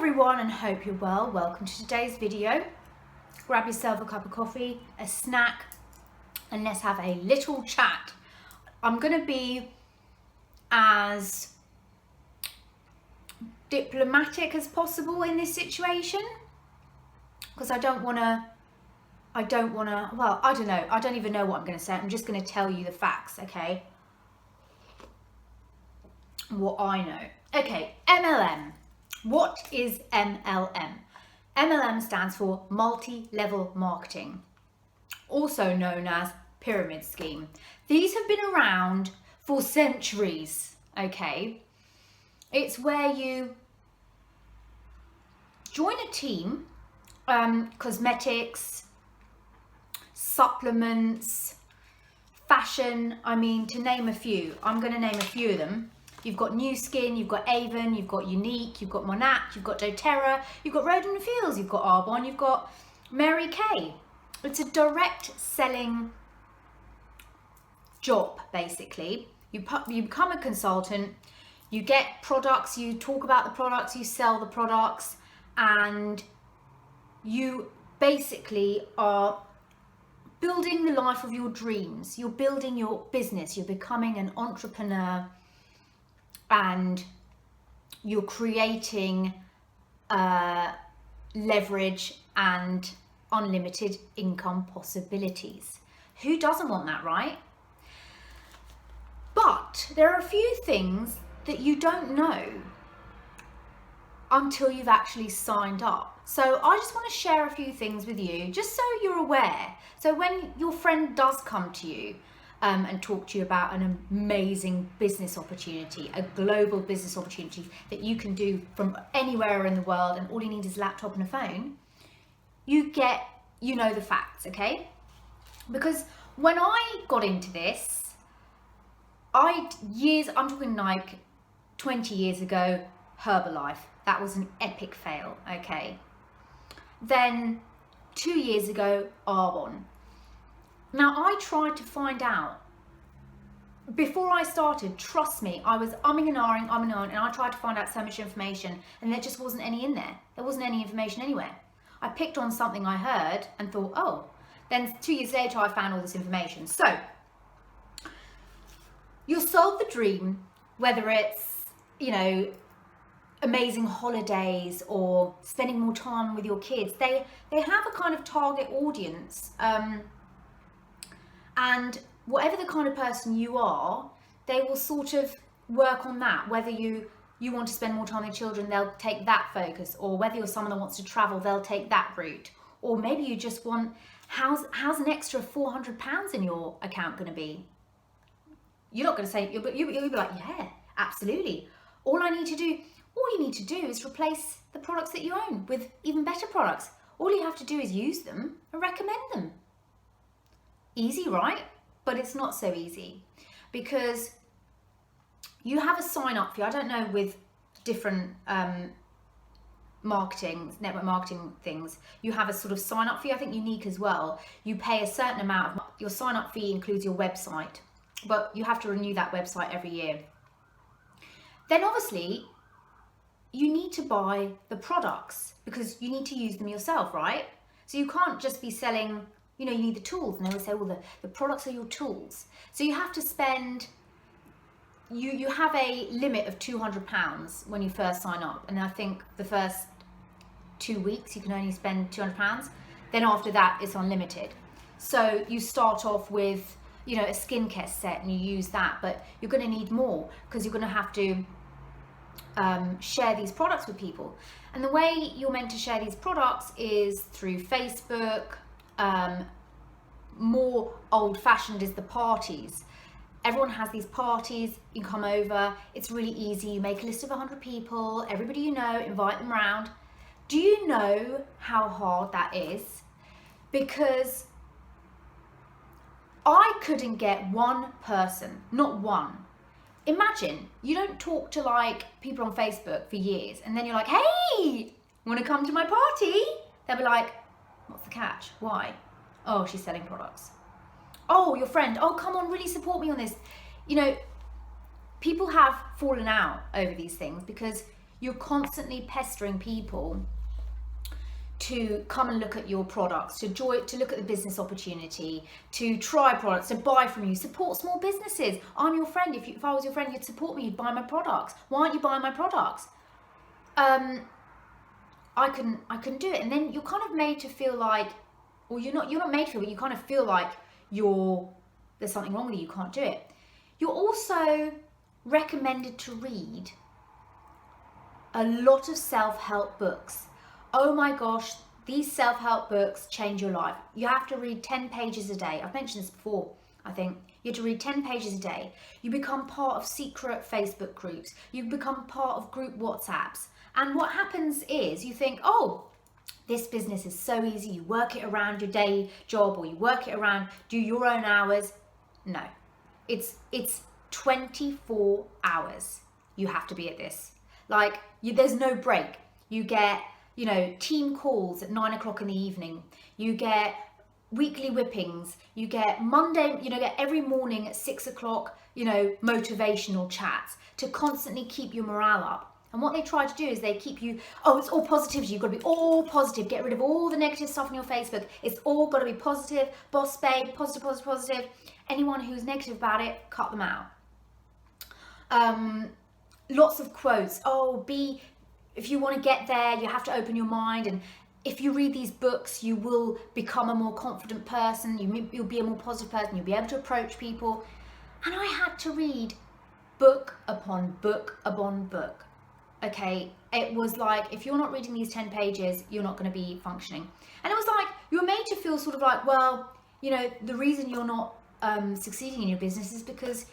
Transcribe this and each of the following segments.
everyone, and hope you're well. Welcome to today's video. Grab yourself a cup of coffee, a snack, and let's have a little chat. I'm going to be as diplomatic as possible in this situation because I don't want to, well, I don't know. I don't even know what I'm going to say. I'm just going to tell you the facts, okay? What I know. Okay, MLM. What is MLM? MLM stands for multi-level marketing, also known as pyramid scheme. These have been around for centuries, okay? It's where you join a team, cosmetics, supplements, fashion, I mean, to name a few. I'm going to name a few of them. You've got New Skin, you've got Avon, you've got Younique, you've got Monac, you've got doTERRA, you've got Roden & Fields, you've got Arbonne, you've got Mary Kay. It's a direct selling job, basically. You become a consultant, you get products, you talk about the products, you sell the products, and you basically are building the life of your dreams. You're building your business, you're becoming an entrepreneur, and you're creating leverage and unlimited income possibilities. Who doesn't want that, right? But there are a few things that you don't know until you've actually signed up. So I just want to share a few things with you, just so you're aware. So when your friend does come to you and talk to you about an amazing business opportunity, a global business opportunity that you can do from anywhere in the world, and all you need is a laptop and a phone, you know the facts, okay? Because when I got into this, I'm talking like 20 years ago, Herbalife, that was an epic fail, okay? Then 2 years ago, Arbonne. Now, I tried to find out, before I started, trust me, I was umming and ahhing, and I tried to find out so much information, and there just wasn't any in there. There wasn't any information anywhere. I picked on something I heard and thought, oh, then 2 years later, I found all this information. So, you're sold the dream, whether it's, you know, amazing holidays or spending more time with your kids. They have a kind of target audience, and whatever the kind of person you are, they will sort of work on that. Whether you want to spend more time with children, they'll take that focus. Or whether you're someone that wants to travel, they'll take that route. Or maybe you just want, how's an extra £400 in your account going to be? You're not going to say, you'll be like, yeah, absolutely. All you need to do is replace the products that you own with even better products. All you have to do is use them and recommend them. Easy, right? But it's not so easy, because you have a sign up fee. I don't know with different network marketing things, you have a sort of sign up fee. I think Younique as well. You pay a certain amount. Your sign up fee includes your website, but you have to renew that website every year. Then obviously you need to buy the products because you need to use them yourself, right? So you can't just be selling, you know, you need the tools, and they will say, well, the products are your tools. So you have to spend, you have a limit of £200 when you first sign up. And I think the first 2 weeks you can only spend £200. Then after that, it's unlimited. So you start off with, you know, a skincare set and you use that, but you're going to need more because you're going to have to share these products with people. And the way you're meant to share these products is through Facebook. More old-fashioned is the parties. Everyone has these parties. You come over, it's really easy. You make a list of 100 people, everybody you know, invite them around. Do you know how hard that is? Because I couldn't get one person, not one. Imagine you don't talk to like people on Facebook for years, and then you're like, hey, want to come to my party? They'll be like, what's the catch? Why? Oh, she's selling products. Oh, your friend. Oh, come on, really support me on this. You know, people have fallen out over these things because you're constantly pestering people to come and look at your products, to look at the business opportunity, to try products, to buy from you, support small businesses. I'm your friend. If I was your friend, you'd support me, you'd buy my products. Why aren't you buying my products? I can do it. And then you're kind of made to feel like, or you're not made to feel, but you kind of feel like there's something wrong with you can't do it. You're also recommended to read a lot of self-help books. Oh my gosh, these self-help books change your life. You have to read 10 pages a day. I've mentioned this before, I think. You have to read 10 pages a day. You become part of secret Facebook groups. You become part of group WhatsApps. And what happens is you think, oh, this business is so easy. You work it around your day job, or you work it around, do your own hours. No, it's 24 hours you have to be at this. Like, there's no break. You get, team calls at 9 o'clock in the evening. You get weekly whippings. You get Monday, get every morning at 6 o'clock, motivational chats to constantly keep your morale up. And what they try to do is they keep you, it's all positivity. You've got to be all positive. Get rid of all the negative stuff on your Facebook. It's all got to be positive, boss babe, positive, positive, positive. Anyone who's negative about it, cut them out. Lots of quotes. If you want to get there, you have to open your mind. And if you read these books, you will become a more confident person. You'll be a more positive person. You'll be able to approach people. And I had to read book upon book upon book. Okay, it was like, if you're not reading these 10 pages, you're not going to be functioning. And it was like, you were made to feel sort of like, well, the reason you're not succeeding in your business is because,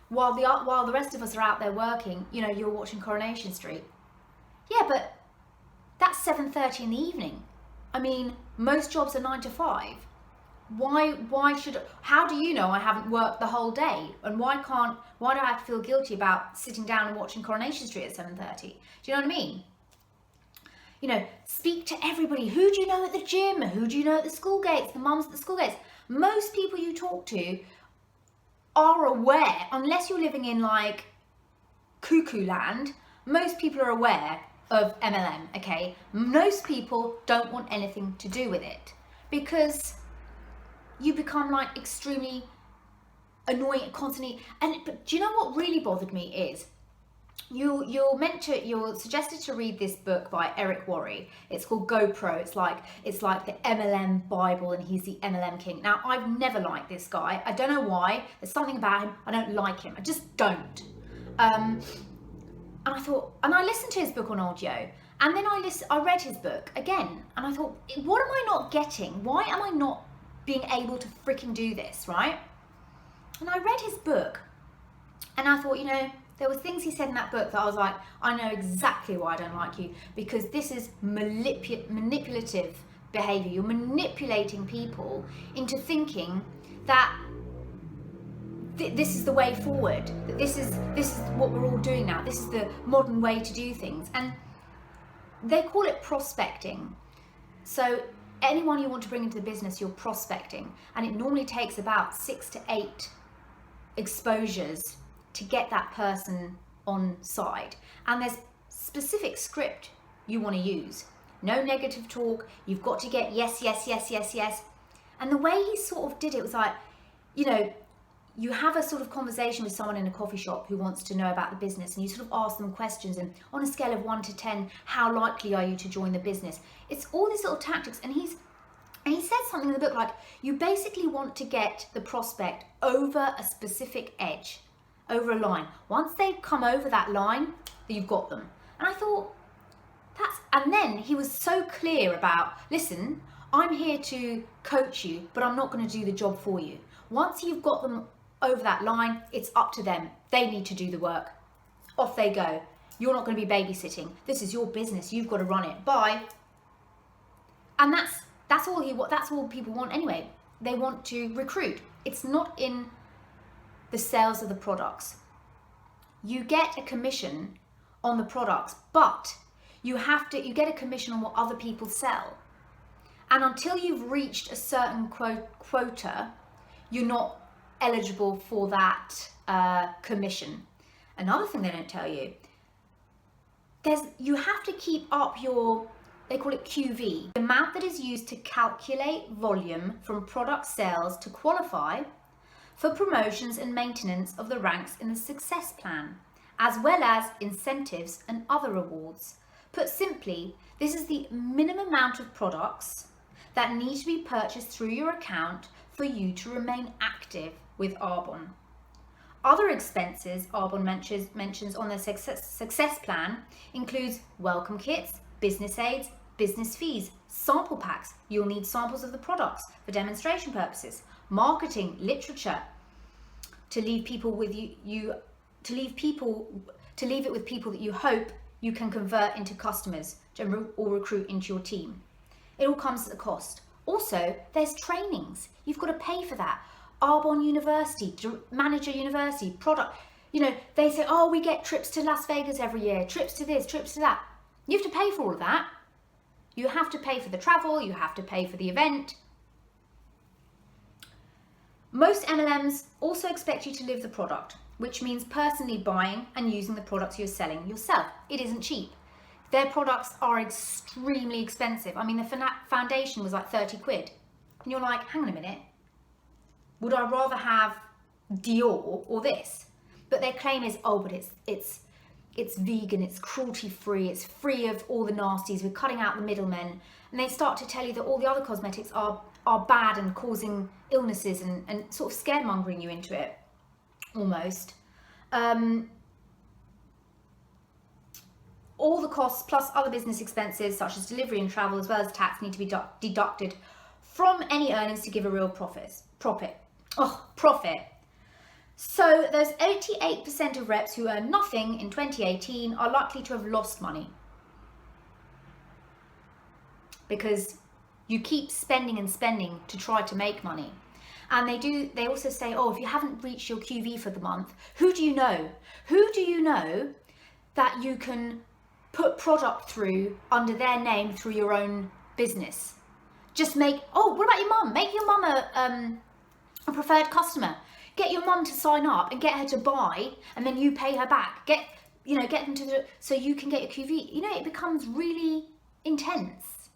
while the rest of us are out there working, you're watching Coronation Street. Yeah, but that's 7:30 in the evening. I mean, most jobs are 9 to 5. How do you know I haven't worked the whole day? And why do I have to feel guilty about sitting down and watching Coronation Street at 7:30? Do you know what I mean? Speak to everybody. Who do you know at the gym? Who do you know at the school gates? The mums at the school gates. Most people you talk to are aware, unless you're living in like cuckoo land, most people are aware of MLM, okay? Most people don't want anything to do with it because you become like extremely annoying constantly. But do you know what really bothered me is you're suggested to read this book by Eric Worre. It's called GoPro. It's like the MLM Bible, and he's the MLM king. Now, I've never liked this guy. I don't know why. There's something about him. I don't like him. I just don't. And I listened to his book on audio, and then I read his book again, and I thought, what am I not getting? Why am I not being able to freaking do this, right? And I read his book, and I thought, there were things he said in that book that I was like, I know exactly why I don't like you, because this is manipulative behavior. You're manipulating people into thinking that this is the way forward, that this is what we're all doing now. This is the modern way to do things. And they call it prospecting. So anyone you want to bring into the business, you're prospecting. And it normally takes about 6 to 8 exposures to get that person on side. And there's specific script you want to use. No negative talk. You've got to get yes, yes, yes, yes, yes. And the way he sort of did it was like, you have a sort of conversation with someone in a coffee shop who wants to know about the business, and you sort of ask them questions, and on a scale of 1 to 10, how likely are you to join the business? It's all these little tactics. And he said something in the book like, you basically want to get the prospect over a specific edge, over a line. Once they've come over that line, you've got them. And I thought, and then he was so clear about, listen, I'm here to coach you, but I'm not going to do the job for you. Once you've got them over that line, it's up to them. They need to do the work. Off they go. You're not going to be babysitting. This is your business. You've got to run it. Bye. And that's all people want anyway. They want to recruit. It's not in the sales of the products. You get a commission on the products, but you get a commission on what other people sell. And until you've reached a certain quota, you're not eligible for that commission. Another thing they don't tell you, you have to keep up your, they call it QV, the amount that is used to calculate volume from product sales to qualify for promotions and maintenance of the ranks in the success plan, as well as incentives and other awards. Put simply, this is the minimum amount of products that need to be purchased through your account for you to remain active with Arbonne. Other expenses Arbonne mentions on their success plan includes welcome kits, business aids, business fees, sample packs. You'll need samples of the products for demonstration purposes, marketing, literature, to leave people with to leave it with people that you hope you can convert into customers or recruit into your team. It all comes at a cost. Also, there's trainings. You've got to pay for that. Arbonne University, Manager University, product. You know, they say, oh, we get trips to Las Vegas every year, trips to this, trips to that. You have to pay for all of that. You have to pay for the travel, you have to pay for the event. Most MLMs also expect you to live the product, which means personally buying and using the products you're selling yourself. It isn't cheap. Their products are extremely expensive. I mean, the foundation was like 30 quid. And you're like, hang on a minute. Would I rather have Dior or this? But their claim is, oh, but it's vegan, it's cruelty free, it's free of all the nasties, we're cutting out the middlemen. And they start to tell you that all the other cosmetics are bad and causing illnesses and sort of scaremongering you into it, almost. All the costs plus other business expenses such as delivery and travel as well as tax need to be deducted from any earnings to give a real profit. So those 88% of reps who earn nothing in 2018 are likely to have lost money because you keep spending and spending to try to make money. And they also say, oh, if you haven't reached your QV for the month, who do you know? Who do you know that you can put product through under their name through your own business? Just what about your mum? Make your mum a preferred customer. Get your mum to sign up and get her to buy, and then you pay her back. Get them to so you can get your QV. You know, it becomes really intense.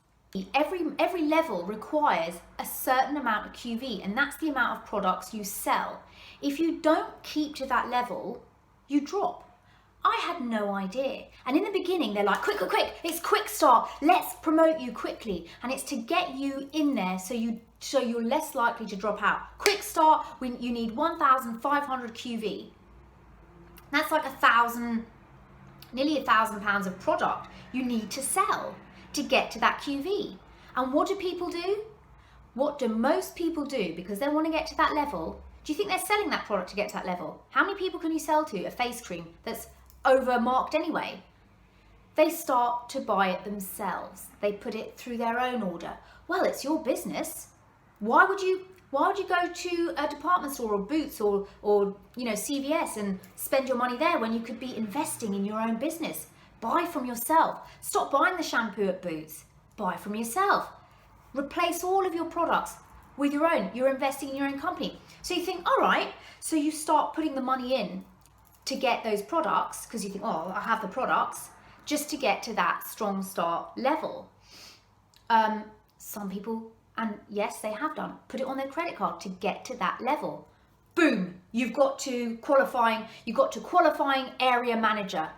Every level requires a certain amount of QV, and that's the amount of products you sell. If you don't keep to that level, you drop. I had no idea. And in the beginning, they're like, quick, it's quick start. Let's promote you quickly. And it's to get you in there so you're less likely to drop out. Quick start, you need 1,500 QV. That's like nearly 1,000 pounds of product you need to sell to get to that QV. And what do people do? What do most people do? Because they want to get to that level. Do you think they're selling that product to get to that level? How many people can you sell to a face cream that's overmarked anyway? They start to buy it themselves. They put it through their own order. Well, it's your business. Why would you go to a department store or Boots or CVS and spend your money there when you could be investing in your own business? Buy from yourself. Stop buying the shampoo at Boots. Buy from yourself. Replace all of your products with your own. You're investing in your own company. So you think, all right, so you start putting the money in to get those products because you think, oh, I have the products, just to get to that strong start level. Some people, and yes, they have done, put it on their credit card to get to that level. Boom, you've got to qualifying area manager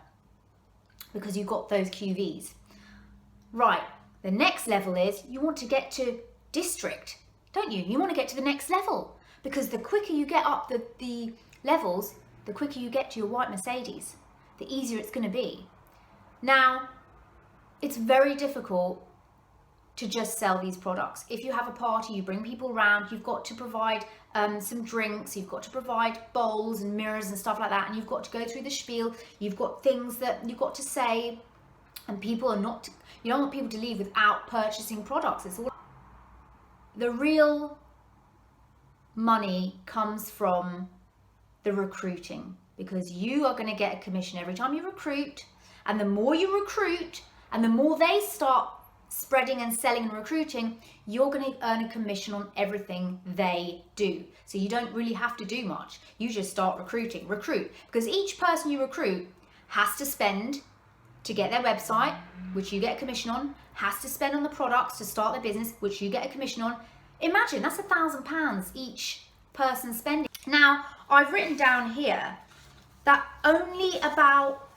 because you've got those QVs. Right, the next level is you want to get to district, don't you? You want to get to the next level because the quicker you get up the levels, the quicker you get to your white Mercedes, the easier it's going to be. Now, it's very difficult to just sell these products. If you have a party, you bring people around, you've got to provide some drinks, you've got to provide bowls and mirrors and stuff like that, and you've got to go through the spiel, you've got things that you've got to say, and you don't want people to leave without purchasing products. It's all the real money comes from the recruiting, because you are going to get a commission every time you recruit, and the more you recruit and the more they start spreading and selling and recruiting, you're going to earn a commission on everything they do. So you don't really have to do much. You just start recruit, because each person you recruit has to spend to get their website, which you get a commission on, has to spend on the products to start their business, which you get a commission on. Imagine, that's £1,000 each person spending. Now, I've written down here that only about,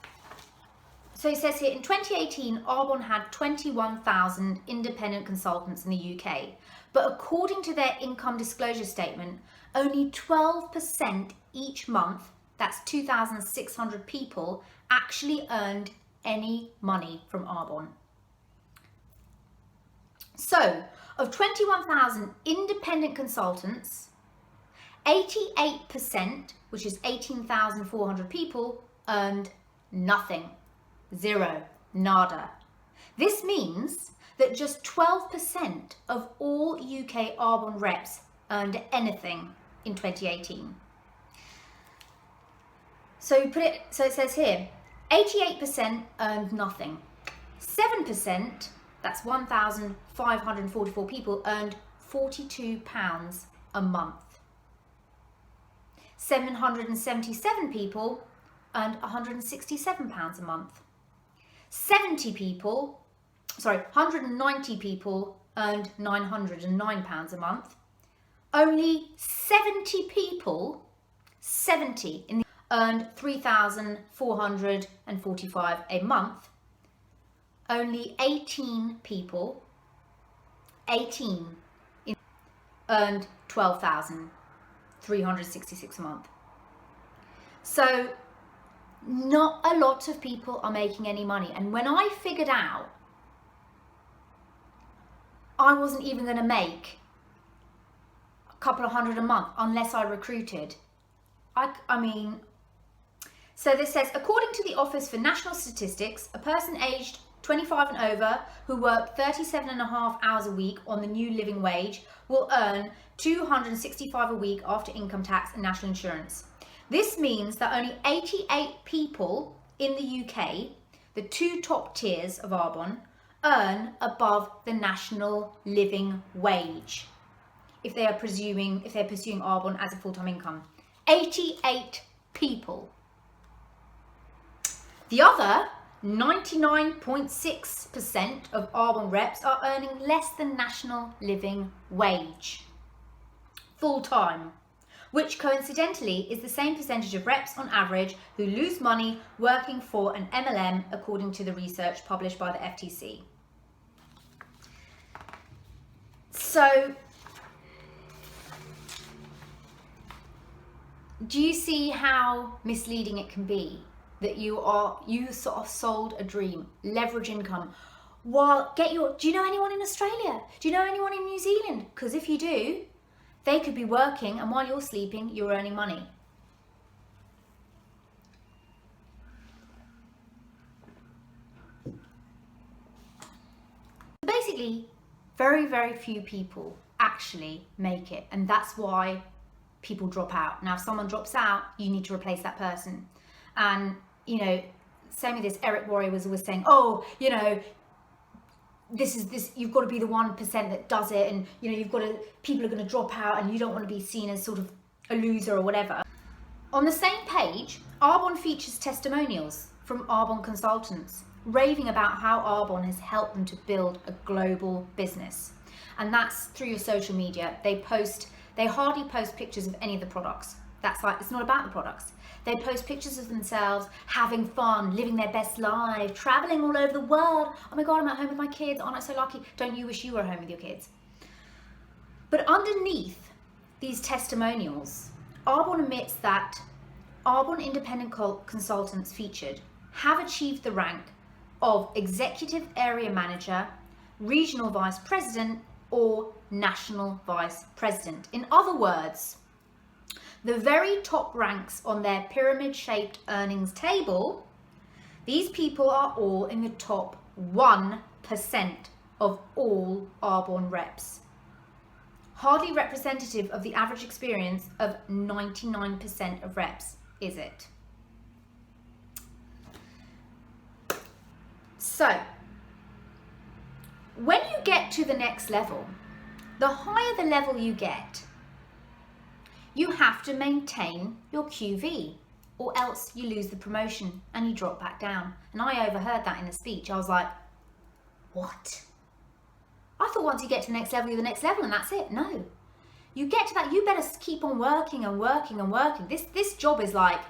so it says here, in 2018, Arbonne had 21,000 independent consultants in the UK. But according to their income disclosure statement, only 12% each month, that's 2,600 people, actually earned any money from Arbonne. So, of 21,000 independent consultants, 88%, which is 18,400 people, earned nothing. Zero. Nada. This means that just 12% of all UK Arbonne reps earned anything in 2018. So it says here, 88% earned nothing. 7%, that's 1,544 people, earned £42 a month. 777 people earned £167 a month. 190 people earned £909 a month. Only 70 people, earned £3,445 a month. Only 18 people, earned £12,366 a month. So not a lot of people are making any money. And when I figured out I wasn't even going to make a couple of hundred a month unless I recruited, I mean, so this says, according to the Office for National Statistics, a person aged 25 and over who worked 37.5 hours a week on the new living wage will earn £265 a week after income tax and national insurance. This means that only 88 people in the UK, the two top tiers of Arbonne, earn above the national living wage if they're pursuing Arbonne as a full-time income. 88 people. The other 99.6% of Arbonne reps are earning less than national living wage full-time, which coincidentally is the same percentage of reps on average who lose money working for an MLM, according to the research published by the FTC. So, do you see how misleading it can be? That you sort of sold a dream, leverage income. Do you know anyone in Australia? Do you know anyone in New Zealand? Because if you do, they could be working, and while you're sleeping, you're earning money. Basically, very, very few people actually make it, and that's why people drop out. Now, if someone drops out, you need to replace that person. And, you know, same with this, Eric Warrior was always saying, oh, you know, you've got to be the 1% that does it, and you know, people are going to drop out, and you don't want to be seen as sort of a loser or whatever. On the same page, Arbonne features testimonials from Arbonne consultants raving about how Arbonne has helped them to build a global business, and that's through your social media. They hardly post pictures of any of the products. It's not about the products. They post pictures of themselves having fun, living their best life, traveling all over the world. Oh my God, I'm at home with my kids. Aren't I so lucky? Don't you wish you were at home with your kids? But underneath these testimonials, Arbonne admits that Arbonne independent consultants featured have achieved the rank of executive area manager, regional vice president, or national vice president. In other words, the very top ranks on their pyramid-shaped earnings table, these people are all in the top 1% of all Arbonne reps. Hardly representative of the average experience of 99% of reps, is it? So, when you get to the next level, the higher the level you get, you have to maintain your QV. or else you lose the promotion and you drop back down. And I overheard that in the speech. I was like, what? I thought once you get to the next level, you're the next level and that's it. No. You get to that, you better keep on working and working and working. This job is like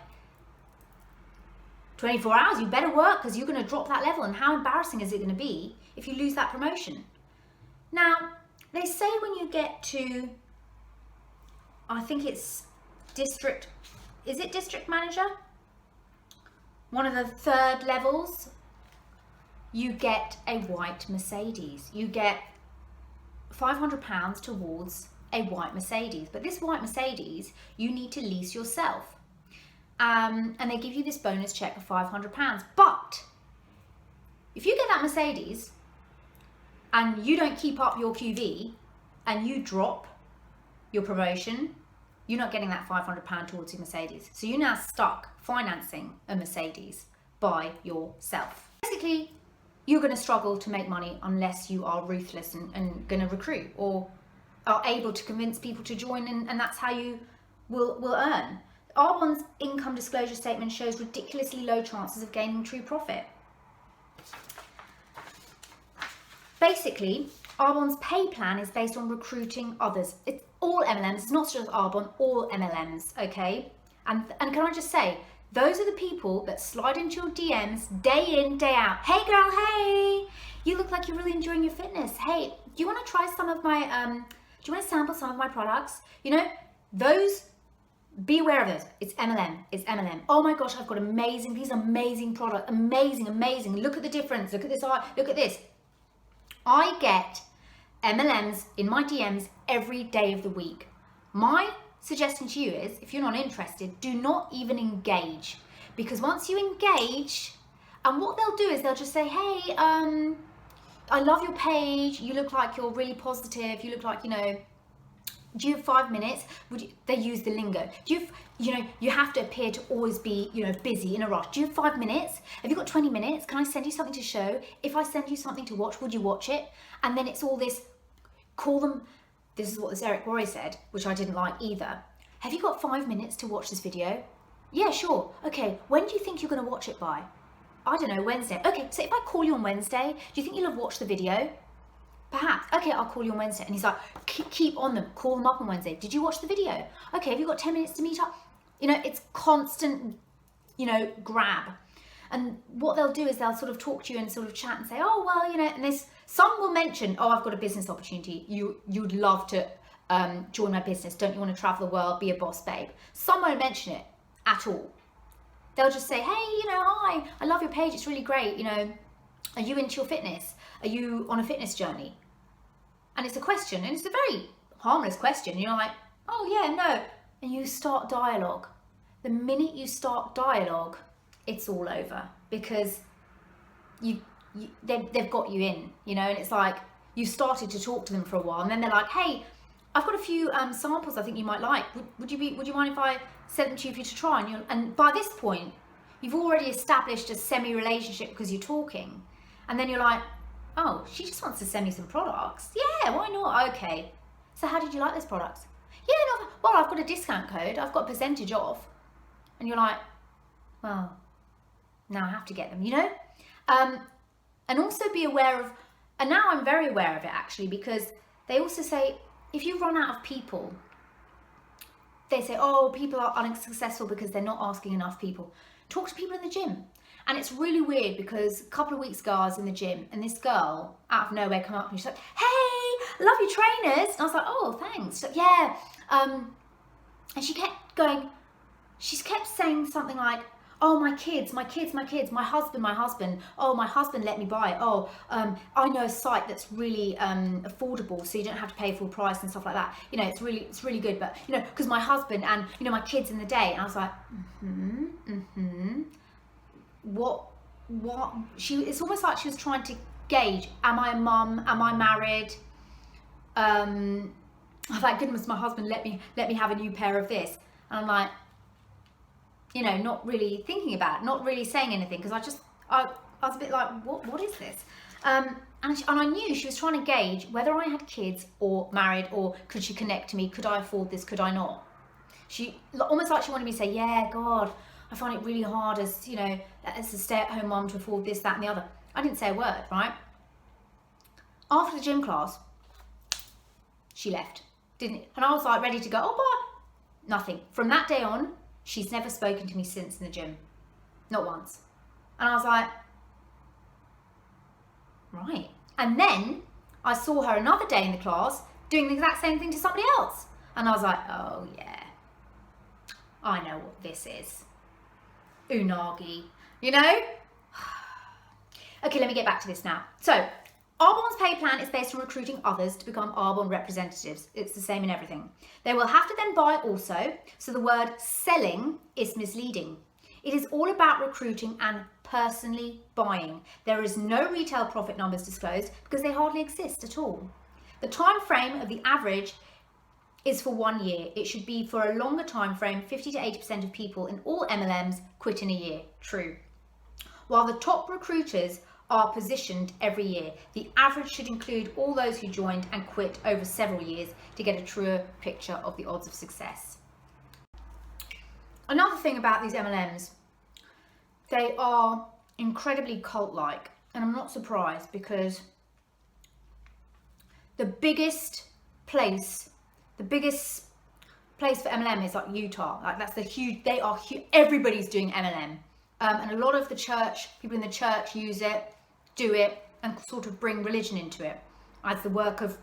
24 hours. You better work because you're going to drop that level. And how embarrassing is it going to be if you lose that promotion? Now, they say when you get to, I think it's district, is it district manager? One of the third levels, you get a white Mercedes. You get £500 towards a white Mercedes. But this white Mercedes, you need to lease yourself. And they give you this bonus check of £500. But if you get that Mercedes and you don't keep up your QV and you drop your promotion, you're not getting that £500 towards your Mercedes. So you're now stuck financing a Mercedes by yourself. Basically, you're going to struggle to make money unless you are ruthless and going to recruit or are able to convince people to join, and that's how you will earn. Arbonne's income disclosure statement shows ridiculously low chances of gaining true profit. Basically, Arbonne's pay plan is based on recruiting others. It's all MLMs, it's not just Arbonne, all MLMs, okay? And can I just say, those are the people that slide into your DMs day in, day out. Hey girl, hey, you look like you're really enjoying your fitness. Hey, do you want to try some of my, do you want to sample some of my products? You know, those, be aware of those. It's MLM, it's MLM. Oh my gosh, I've got these amazing products, amazing. Look at the difference, look at this art, look at this. I get MLMs in my DMs every day of the week. My suggestion to you is, if you're not interested, do not even engage, because once you engage, and what they'll do is they'll just say, hey, I love your page, you look like you're really positive, you look like, you know, do you have 5 minutes? They use the lingo. Do you have to appear to always be, you know, busy, in a rush. Do you have 5 minutes? Have you got 20 minutes? Can I send you something to show? If I send you something to watch, would you watch it? And then it's all this, call them, this is what this Eric Roy said, which I didn't like either. Have you got 5 minutes to watch this video? Yeah, sure. Okay, when do you think you're going to watch it by? I don't know, Wednesday. Okay, so if I call you on Wednesday, do you think you'll have watched the video? Perhaps. Okay, I'll call you on Wednesday. And he's like, keep on them. Call them up on Wednesday. Did you watch the video? Okay, have you got 10 minutes to meet up? You know, it's constant, you know, grab. And what they'll do is they'll sort of talk to you and sort of chat and say, oh, well, you know, and there's, some will mention, oh, I've got a business opportunity. You'd love to join my business. Don't you want to travel the world, be a boss babe? Some won't mention it at all. They'll just say, hey, you know, hi, I love your page. It's really great. You know, are you into your fitness? Are you on a fitness journey? And it's a question, and it's a very harmless question. You're like, oh yeah, no. And you start dialogue. The minute you start dialogue, it's all over, because they've got you in, you know, and it's like, you started to talk to them for a while, and then they're like, hey, I've got a few samples I think you might like. Would you mind if I send them to you for you to try? And by this point, you've already established a semi-relationship because you're talking. And then you're like, oh, she just wants to send me some products. Yeah, why not? Okay. So how did you like those products? Yeah, no, well, I've got a discount code. I've got a percentage off. And you're like, well, now I have to get them, you know? And also be aware of, and now I'm very aware of it actually, because they also say, if you run out of people, they say, oh, people are unsuccessful because they're not asking enough people. Talk to people in the gym. And it's really weird, because a couple of weeks ago I was in the gym and this girl out of nowhere come up and she's like, hey, love your trainers. And I was like, oh, thanks. She's like, yeah. And she kept going, she kept saying something like, oh, my kids, my husband, oh, my husband let me buy it. Oh, I know a site that's really affordable, so you don't have to pay full price and stuff like that. You know, it's really good, but, you know, because my husband and, you know, my kids in the day. And I was like, what, it's almost like she was trying to gauge, am I a mum, am I married? Oh, thank goodness my husband let me have a new pair of this. And I'm like, you know, not really thinking about it, not really saying anything, because I was a bit like, what is this? And I knew she was trying to gauge whether I had kids or married, or could she connect to me, could I afford this, could I not? She, almost like she wanted me to say, yeah, God, I find it really hard as, you know, as a stay-at-home mom to afford this, that and the other. I didn't say a word, right? After the gym class, she left, didn't it? And I was like ready to go, oh, bye. Nothing. From that day on, she's never spoken to me since in the gym. Not once. And I was like, right. And then I saw her another day in the class doing the exact same thing to somebody else. And I was like, oh yeah, I know what this is. Unagi, you know? Okay, let me get back to this now. So, Arbonne's pay plan is based on recruiting others to become Arbonne representatives. It's the same in everything. They will have to then buy also, so the word selling is misleading. It is all about recruiting and personally buying. There is no retail profit numbers disclosed because they hardly exist at all. The time frame of the average is for 1 year. It should be for a longer time frame. 50 to 80% of people in all MLMs quit in a year. True. While the top recruiters are positioned every year, the average should include all those who joined and quit over several years to get a truer picture of the odds of success. Another thing about these MLMs, they are incredibly cult-like, and I'm not surprised because the biggest place for MLM is like Utah. Like that's the huge, they are huge, everybody's doing MLM. And a lot of the church, people in the church use it, do it, and sort of bring religion into it as the work of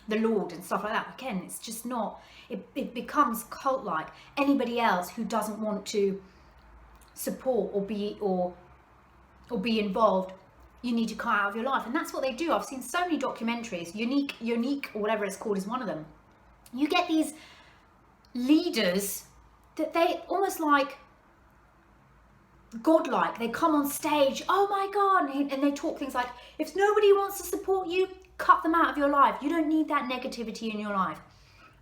the Lord and stuff like that. Again, it's just not, it becomes cult-like. Anybody else who doesn't want to support or be involved, you need to cut out of your life. And that's what they do. I've seen so many documentaries. Younique or whatever it's called is one of them. You get these leaders that they almost like godlike. They come on stage, oh my God, and they talk things like, if nobody wants to support you, cut them out of your life. You don't need that negativity in your life.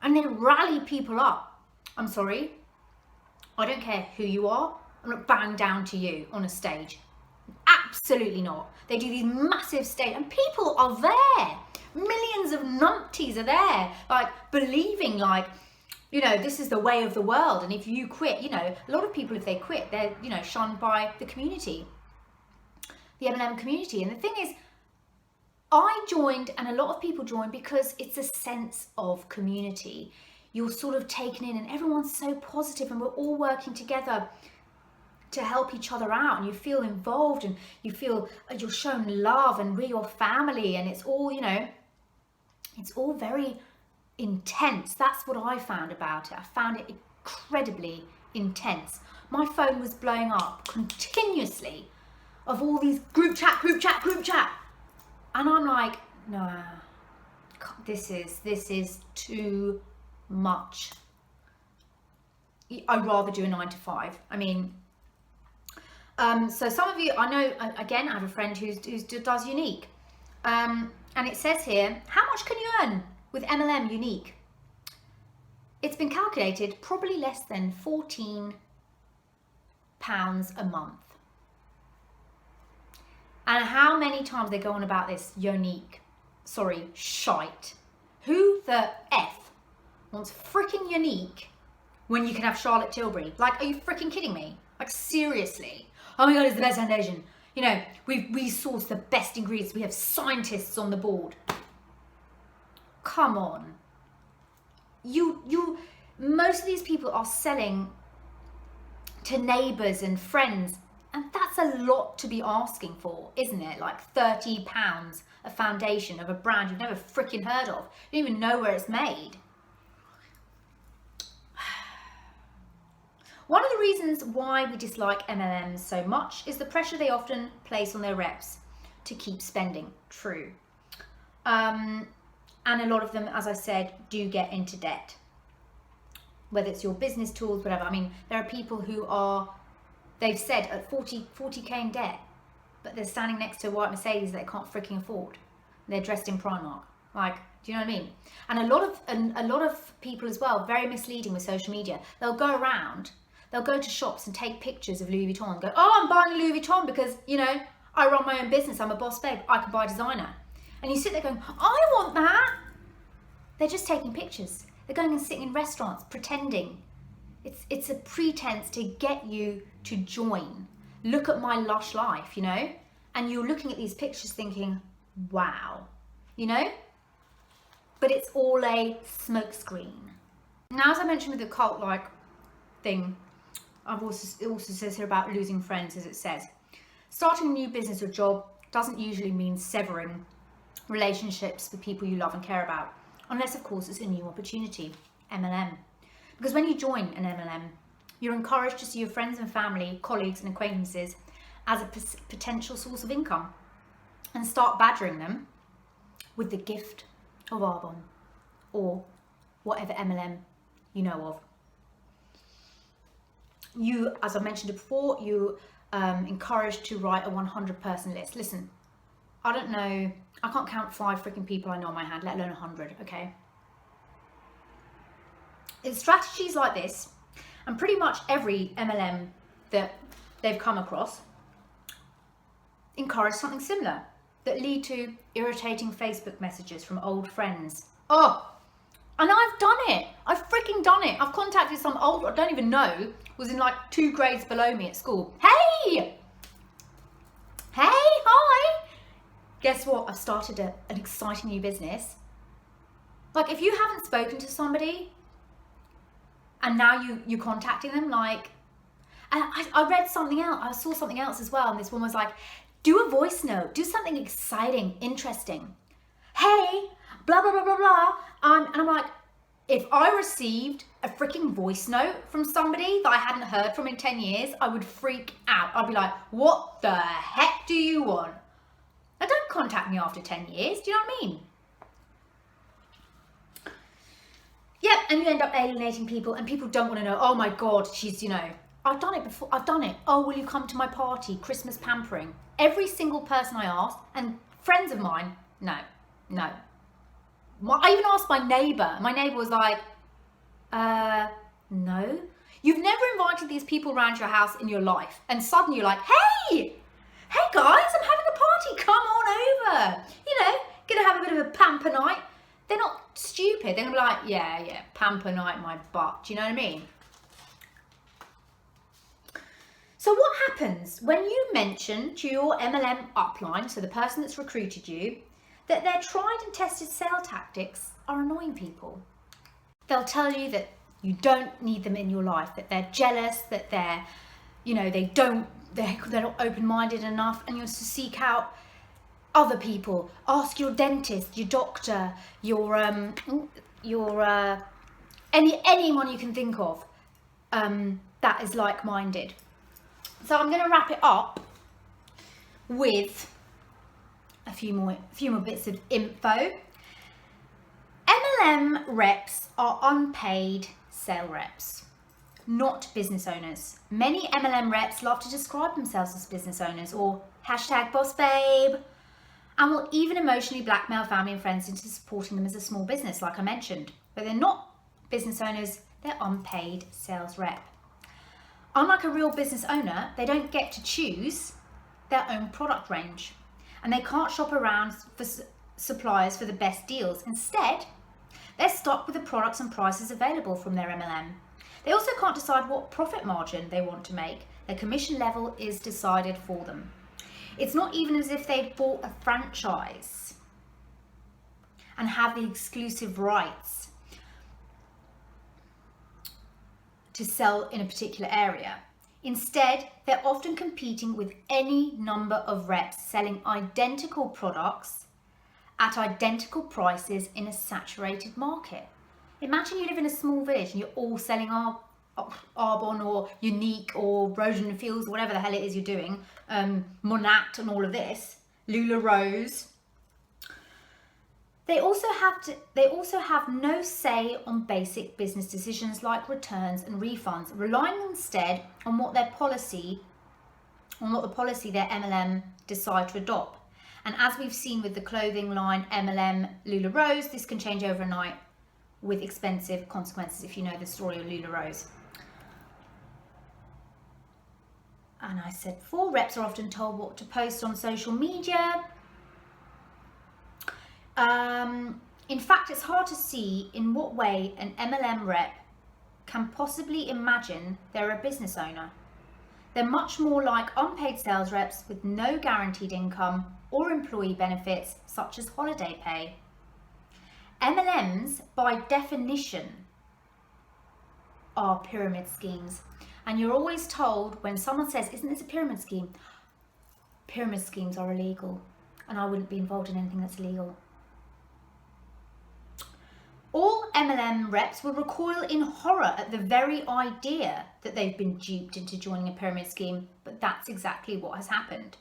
And then rally people up. I'm sorry, I don't care who you are. I'm not bowing down to you on a stage. Absolutely not. They do these massive stage and people are there. Millions of numpties are there, like believing like, you know, this is the way of the world. And if you quit, you know, a lot of people, if they quit, they're, you know, shunned by the community, the MLM community. And the thing is, I joined, and a lot of people joined because it's a sense of community. You're sort of taken in and everyone's so positive and we're all working together to help each other out, and you feel involved and you feel you're shown love and we're your family, and it's all, you know, it's all very intense. That's what I found about it. I found it incredibly intense. My phone was blowing up continuously of all these group chat. And I'm like, no, this is too much. I'd rather do a 9 to 5. I mean, so some of you, I know, again, I have a friend who does Younique. And it says here, how much can you earn with MLM Younique? It's been calculated probably less than £14 a month. And how many times they go on about this Younique, sorry, shite. Who the F wants freaking Younique when you can have Charlotte Tilbury? Like, are you freaking kidding me? Like, seriously? Oh my God, it's the best foundation. You know, we source the best ingredients. We have scientists on the board. Come on. Most of these people are selling to neighbours and friends, and that's a lot to be asking for, isn't it? Like £30 a foundation of a brand you've never freaking heard of. You don't even know where it's made. One of the reasons why we dislike MLMs so much is the pressure they often place on their reps to keep spending. True. And a lot of them, as I said, do get into debt. Whether it's your business tools, whatever. I mean, there are people who are, they've said at 40k in debt, but they're standing next to a white Mercedes that they can't freaking afford. They're dressed in Primark. Like, do you know what I mean? And a lot of people as well, very misleading with social media. They'll go around, they'll go to shops and take pictures of Louis Vuitton and go, oh, I'm buying Louis Vuitton because, you know, I run my own business. I'm a boss babe. I can buy designer. And you sit there going, I want that. They're just taking pictures. They're going and sitting in restaurants pretending It's a pretense to get you to join. Look at my lush life, you know? And you're looking at these pictures thinking, wow, you know? But it's all a smokescreen. Now, as I mentioned with the cult-like thing, it also says here about losing friends, as it says. Starting a new business or job doesn't usually mean severing relationships with people you love and care about, unless, of course, it's a new opportunity, MLM. Because when you join an MLM, you're encouraged to see your friends and family, colleagues and acquaintances as a potential source of income and start badgering them with the gift of Arbonne or whatever MLM you know of. You, as I mentioned before, you encouraged to write a 100-person list. Listen, I don't know, I can't count 5 freaking people I know on my hand, let alone 100, okay? It's strategies like this, and pretty much every MLM that they've come across encourage something similar, that lead to irritating Facebook messages from old friends. Oh, and I've done it. I've freaking done it. I've contacted some old, I don't even know, was in like 2 grades below me at school. Hey! Hey, hi! Guess what? I've started an exciting new business. Like, if you haven't spoken to somebody and now you're contacting them, like, and I read something else, I saw something else as well, and this one was like, do a voice note, do something exciting, interesting. Hey, blah, blah, blah, blah, blah. And I'm like, if I received a freaking voice note from somebody that I hadn't heard from in 10 years, I would freak out. I'd be like, what the heck do you want? Now, don't contact me after 10 years. Do you know what I mean? Yep, and you end up alienating people, and people don't want to know, oh my God, she's, you know, I've done it before, I've done it. Oh, will you come to my party? Christmas pampering. Every single person I asked, and friends of mine, no. I even asked my neighbour. My neighbour was like, no. You've never invited these people around your house in your life, and suddenly you're like, hey guys, I'm having a party, come on over. You know, gonna have a bit of a pamper night. They're not stupid. They're gonna be like, yeah, pamper night, my butt. Do you know what I mean? So what happens when you mention to your MLM upline, so the person that's recruited you, that their tried and tested sale tactics are annoying people? They'll tell you that you don't need them in your life, that they're jealous, that they're, you know, they're not open-minded enough, and you're to seek out other people. Ask your dentist, your doctor, anyone you can think of that is like-minded. So I'm going to wrap it up with a few more bits of info. MLM reps are unpaid sale reps, not business owners. Many MLM reps love to describe themselves as business owners or #bossbabe, and will even emotionally blackmail family and friends into supporting them as a small business, like I mentioned. But they're not business owners, they're unpaid sales rep. Unlike a real business owner, they don't get to choose their own product range, and they can't shop around for suppliers for the best deals. Instead, they're stuck with the products and prices available from their MLM. They also can't decide what profit margin they want to make. Their commission level is decided for them. It's not even as if they've bought a franchise and have the exclusive rights to sell in a particular area. Instead, they're often competing with any number of reps selling identical products at identical prices in a saturated market. Imagine you live in a small village and you're all selling Arbonne or Younique or Rosen & Fields, whatever the hell it is you're doing, Monat and all of this, Lula Rose. They also have no say on basic business decisions like returns and refunds, relying instead on what the policy their MLM decide to adopt. And as we've seen with the clothing line MLM Lula Rose, this can change overnight with expensive consequences, if you know the story of Lula Rose. And I said before, reps are often told what to post on social media. In fact, it's hard to see in what way an MLM rep can possibly imagine they're a business owner. They're much more like unpaid sales reps with no guaranteed income or employee benefits such as holiday pay. MLMs, by definition, are pyramid schemes. And you're always told when someone says, isn't this a pyramid scheme? Pyramid schemes are illegal, and I wouldn't be involved in anything that's illegal. All MLM reps will recoil in horror at the very idea that they've been duped into joining a pyramid scheme, but that's exactly what has happened.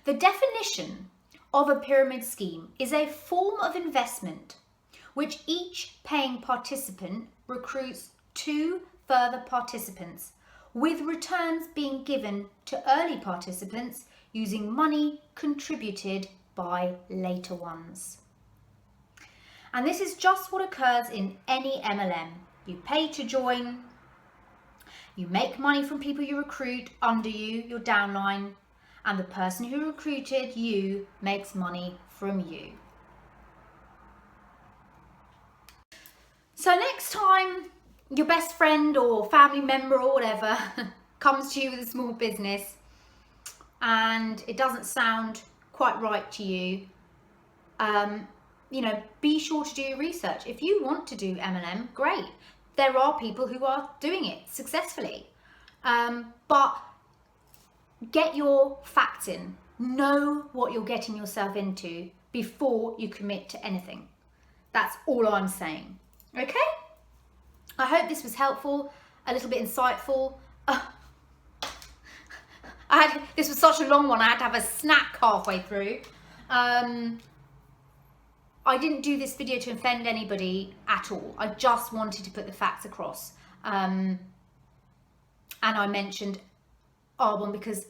The definition of a pyramid scheme is a form of investment which each paying participant recruits 2 further participants, with returns being given to early participants using money contributed by later ones. And this is just what occurs in any MLM. You pay to join, you make money from people you recruit under you, your downline, and the person who recruited you makes money from you. So next time your best friend or family member or whatever comes to you with a small business and it doesn't sound quite right to you, be sure to do your research. If you want to do MLM, great. There are people who are doing it successfully. But get your facts in. Know what you're getting yourself into before you commit to anything. That's all I'm saying. Okay? I hope this was helpful, a little bit insightful. This was such a long one, I had to have a snack halfway through. I didn't do this video to offend anybody at all. I just wanted to put the facts across. And I mentioned Arbonne because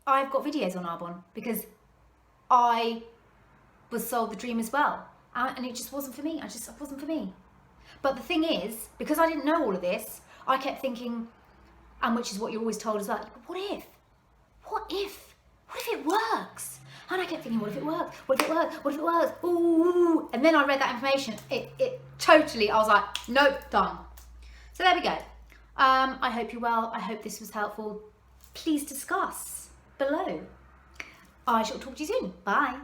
I've got videos on Arbonne, because I was sold the dream as well. And it just wasn't for me. It wasn't for me. But the thing is, because I didn't know all of this, I kept thinking, and which is what you're always told as well, what if? What if? What if it works? And I kept thinking, what if it works? What if it works? What if it works? Ooh. And then I read that information. It totally, I was like, nope, done. So there we go. I hope you're well. I hope this was helpful. Please discuss below. I shall talk to you soon. Bye.